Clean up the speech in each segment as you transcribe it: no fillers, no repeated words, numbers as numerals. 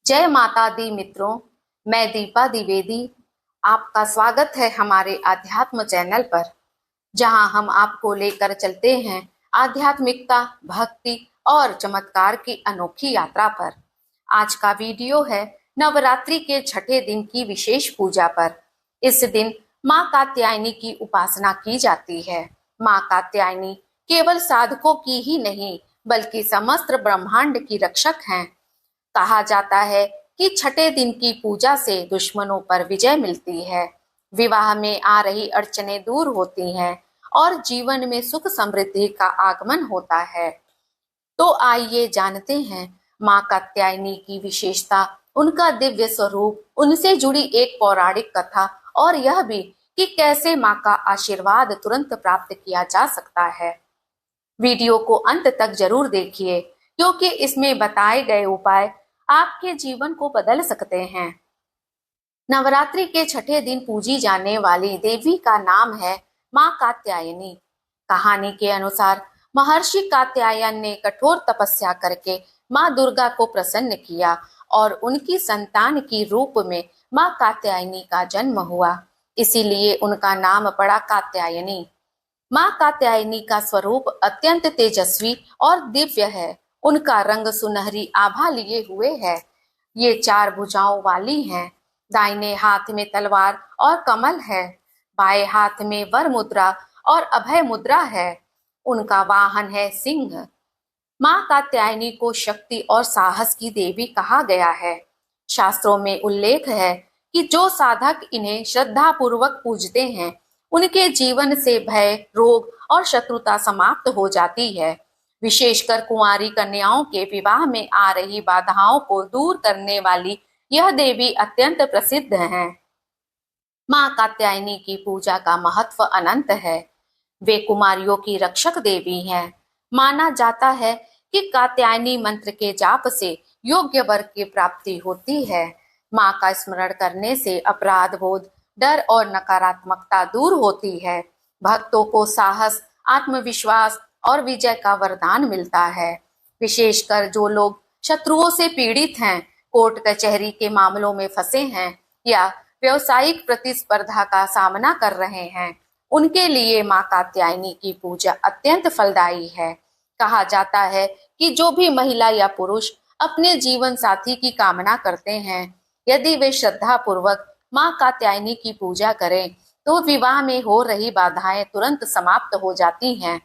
जय माता दी मित्रों, मैं दीपा द्विवेदी। आपका स्वागत है हमारे आध्यात्म चैनल पर, जहां हम आपको लेकर चलते हैं आध्यात्मिकता, भक्ति और चमत्कार की अनोखी यात्रा पर। आज का वीडियो है नवरात्रि के छठे दिन की विशेष पूजा पर। इस दिन मां कात्यायनी की उपासना की जाती है। मां कात्यायनी केवल साधकों की ही नहीं, बल्कि समस्त ब्रह्मांड की रक्षक हैं। कहा जाता है कि छठे दिन की पूजा से दुश्मनों पर विजय मिलती है, विवाह में आ रही अड़चनें दूर होती हैं और जीवन में सुख समृद्धि का आगमन होता है। तो आइए जानते हैं मां कात्यायनी की विशेषता, उनका दिव्य स्वरूप, उनसे जुड़ी एक पौराणिक कथा और यह भी कि कैसे मां का आशीर्वाद तुरंत प्राप्त किया जा सकता है। वीडियो को अंत तक जरूर देखिए, क्योंकि इसमें बताए गए उपाय आपके जीवन को बदल सकते हैं। नवरात्रि के छठे दिन पूजी जाने वाली देवी का नाम है मां कात्यायनी। कहानी के अनुसार महर्षि कात्यायन ने कठोर तपस्या करके मां दुर्गा को प्रसन्न किया और उनकी संतान की रूप में मां कात्यायनी का जन्म हुआ। इसीलिए उनका नाम पड़ा कात्यायनी। मां कात्यायनी का स्वरूप अत्यंत तेजस्वी और दिव्य है। उनका रंग सुनहरी आभा लिए हुए है। ये 4 भुजाओं वाली हैं। दाहिने हाथ में तलवार और कमल है, बाएं हाथ में वर मुद्रा और अभय मुद्रा है। उनका वाहन है सिंह। मां कात्यायनी को शक्ति और साहस की देवी कहा गया है। शास्त्रों में उल्लेख है कि जो साधक इन्हें श्रद्धा पूर्वक पूजते हैं, उनके जीवन से भय, रोग और शत्रुता समाप्त हो जाती है। विशेषकर कुंवारी कन्याओं के विवाह में आ रही बाधाओं को दूर करने वाली यह देवी अत्यंत प्रसिद्ध है। मां कात्यायनी की पूजा का महत्व अनंत है। वे कुमारियों की रक्षक देवी हैं। माना जाता है कि कात्यायनी मंत्र के जाप से योग्य वर की प्राप्ति होती है। मां का स्मरण करने से अपराध बोध, डर और नकारात्मकता दूर होती है। भक्तों को साहस, आत्मविश्वास और विजय का वरदान मिलता है। विशेषकर जो लोग शत्रुओं से पीड़ित हैं, कोर्ट कचहरी के मामलों में फंसे हैं या व्यवसायिक प्रतिस्पर्धा का सामना कर रहे हैं, उनके लिए मां कात्यायनी की पूजा अत्यंत फलदायी है। कहा जाता है कि जो भी महिला या पुरुष अपने जीवन साथी की कामना करते हैं, यदि वे श्रद्धा पूर्वक मां कात्यायनी की पूजा करें, तो विवाह में हो रही बाधाएं तुरंत समाप्त हो जाती हैं।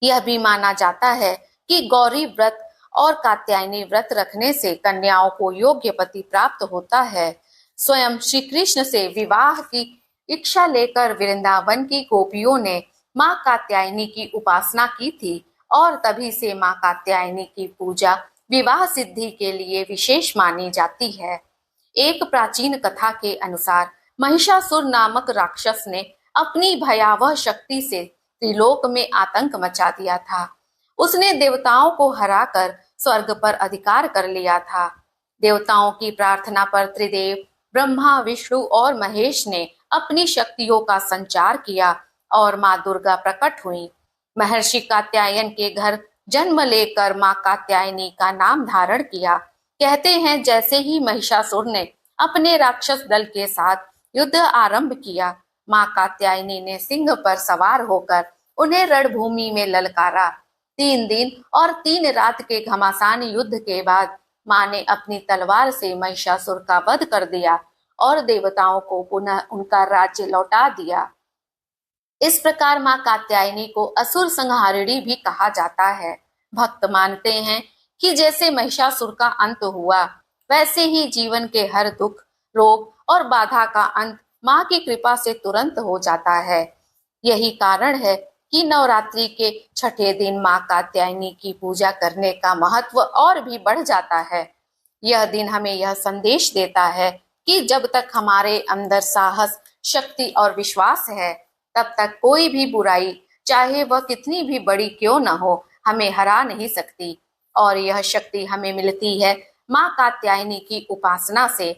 यह भी माना जाता है कि गौरी व्रत और कात्यायनी व्रत रखने से कन्याओं को योग्य पति प्राप्त होता है। स्वयं श्री कृष्ण से विवाह की इच्छा लेकर वृंदावन की गोपियों ने मां कात्यायनी की उपासना की थी और तभी से मां कात्यायनी की पूजा विवाह सिद्धि के लिए विशेष मानी जाती है। एक प्राचीन कथा के अनुसार महिषासुर नामक राक्षस ने अपनी भयावह शक्ति से त्रिलोक में आतंक मचा दिया था। उसने देवताओं को हराकर स्वर्ग पर अधिकार कर लिया था। देवताओं की प्रार्थना पर त्रिदेव ब्रह्मा, विष्णु और महेश ने अपनी शक्तियों का संचार किया और मां दुर्गा प्रकट हुई। महर्षि कात्यायन के घर जन्म लेकर मां कात्यायनी का नाम धारण किया। कहते हैं जैसे ही महिषासुर ने अपने राक्षस दल के साथ युद्ध आरंभ किया, मां कात्यायनी ने सिंह पर सवार होकर उन्हें रणभूमि में ललकारा। 3 दिन और 3 रात के घमासान युद्ध के बाद मां ने अपनी तलवार से महिषासुर का वध कर दिया और देवताओं को पुनः उनका राज्य लौटा दिया। इस प्रकार मां कात्यायनी को असुर संहारिणी भी कहा जाता है। भक्त मानते हैं कि जैसे महिषासुर का अंत हुआ, वैसे ही जीवन के हर दुख, रोग और बाधा का अंत मां की कृपा से तुरंत हो जाता है। यही कारण है कि नवरात्रि के छठे दिन मां कात्यायनी की पूजा करने का महत्व और भी बढ़ जाता है। यह दिन हमें यह संदेश देता है कि जब तक हमारे अंदर साहस, शक्ति और विश्वास है, तब तक कोई भी बुराई, चाहे वह कितनी भी बड़ी क्यों न हो, हमें हरा नहीं सकती। और यह शक्ति हमें मिलती है मां कात्यायनी की उपासना से।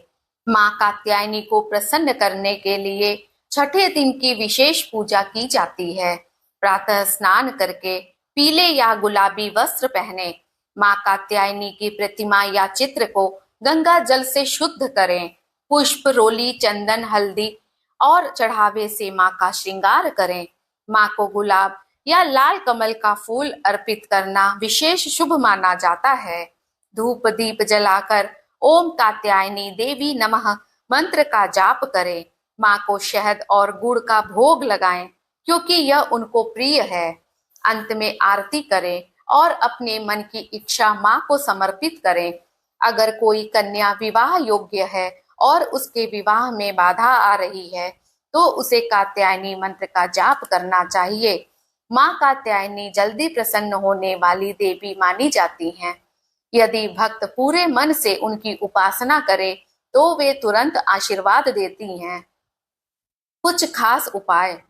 मां कात्यायनी को प्रसन्न करने के लिए छठे दिन की विशेष पूजा की जाती है। प्रातः स्नान करके पीले या गुलाबी वस्त्र पहने, मां कात्यायनी की प्रतिमा या चित्र को गंगा जल से शुद्ध करें। पुष्प, रोली, चंदन, हल्दी और चढ़ावे से माँ का श्रृंगार करें। माँ को गुलाब या लाल कमल का फूल अर्पित करना विशेष शुभ माना जाता है। धूप दीप जलाकर ओम कात्यायनी देवी नमः मंत्र का जाप करें। माँ को शहद और गुड़ का भोग लगाएं, क्योंकि यह उनको प्रिय है। अंत में आरती करें और अपने मन की इच्छा माँ को समर्पित करें। अगर कोई कन्या विवाह योग्य है और उसके विवाह में बाधा आ रही है, तो उसे कात्यायनी मंत्र का जाप करना चाहिए। माँ कात्यायनी जल्दी प्रसन्न होने वाली देवी मानी जाती हैं। यदि भक्त पूरे मन से उनकी उपासना करे, तो वे तुरंत आशीर्वाद देती हैं। कुछ खास उपाय।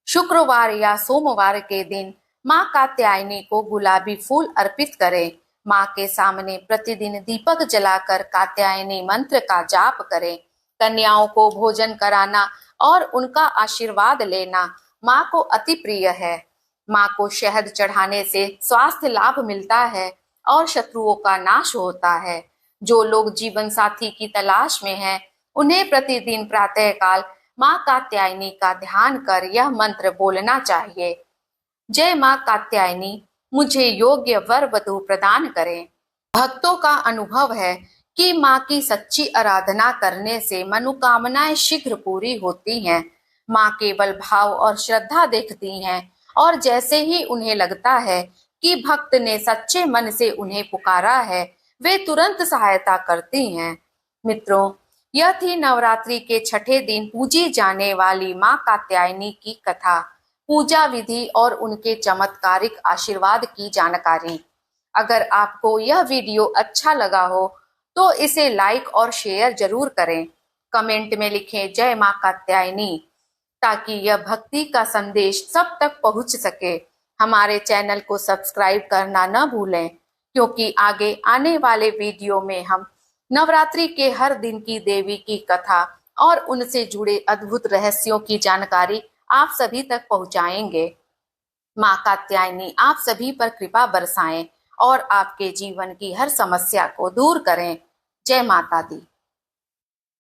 शुक्रवार या सोमवार के दिन माँ कात्यायनी को गुलाबी फूल अर्पित करें। माँ के सामने प्रतिदिन दीपक जलाकर कात्यायनी मंत्र का जाप करें। कन्याओं को भोजन कराना और उनका आशीर्वाद लेना माँ को अति प्रिय है। माँ को शहद चढ़ाने से स्वास्थ्य लाभ मिलता है और शत्रुओं का नाश होता है। जो लोग जीवन साथी की तलाश में हैं, उन्हें प्रतिदिन प्रातःकाल माँ कात्यायनी का ध्यान कर यह मंत्र बोलना चाहिए। जय माँ कात्यायनी, मुझे योग्य वर वधू प्रदान करें। भक्तों का अनुभव है कि माँ की सच्ची आराधना करने से मनोकामनाएं शीघ्र पूरी होती हैं। माँ केवल भाव और श्रद्धा देखती हैं और जैसे ही उन्हें लगता है कि भक्त ने सच्चे मन से उन्हें पुकारा है, वे तुरंत सहायता करती हैं। मित्रों, यह थी नवरात्रि के छठे दिन पूजी जाने वाली माँ कात्यायनी की कथा, पूजा विधि और उनके चमत्कारिक आशीर्वाद की जानकारी। अगर आपको यह वीडियो अच्छा लगा हो तो इसे लाइक और शेयर जरूर करें। कमेंट में लिखें जय माँ कात्यायनी, ताकि यह भक्ति का संदेश सब तक पहुंच सके। हमारे चैनल को सब्सक्राइब करना न भूलें, क्योंकि आगे आने वाले वीडियो में हम नवरात्रि के हर दिन की देवी की कथा और उनसे जुड़े अद्भुत रहस्यों की जानकारी आप सभी तक पहुंचाएंगे। माँ कात्यायनी आप सभी पर कृपा बरसाएं और आपके जीवन की हर समस्या को दूर करें। जय माता दी।